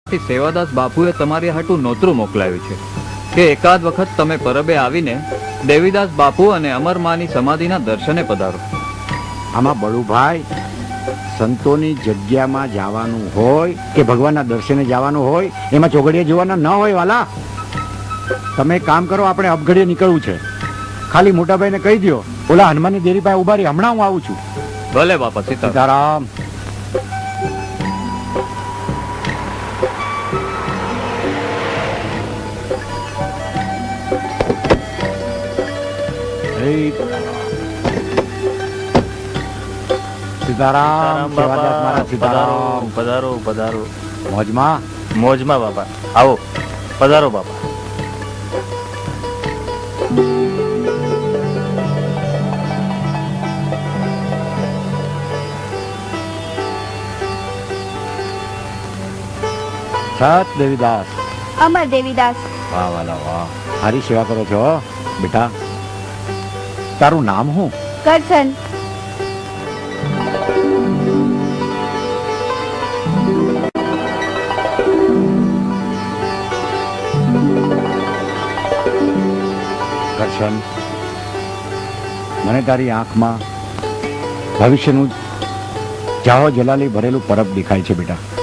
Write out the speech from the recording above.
સેવાદાસ બાપુએ તમારી હાટું નોતરું મોકલાવ્યું છે કે એકાદ વખત તમે પરબે આવીને દેવીદાસ બાપુ અને અમરમાની સમાધિના દર્શને પધારો. આમાં બળુભાઈ સંતોની જગ્યામાં જવાનું હોય કે ભગવાનના દર્શને જવાનું હોય એમાં ચોઘડિયા જોવાના ન હોય વાલા. તમે કામ કરો, આપણે અપઘડીએ નીકળવું છે. ખાલી મોટાભાઈને કહી દો ઓલા હનુમાનની દેરી પાસે ઉભા રહી, હમણાં હું આવું છું. ભલે બાપા. સીતારામ. સીતારામ. સેવાદાસ મહારાજ સીતારામ. પધારો પધારો. મોજમાં મોજમાં બાપા. આવો પધારો બાપા. સત દેવીદાસ. અમર દેવીદાસ. વાહ વાલા વાહ, સારી સેવા કરો છો બેટા. તારું નામ શું? કરશન. કરશન, મને તારી આંખમાં ભવિષ્યનું જાહો જલાલી ભરેલું પરબ દેખાય છે બેટા.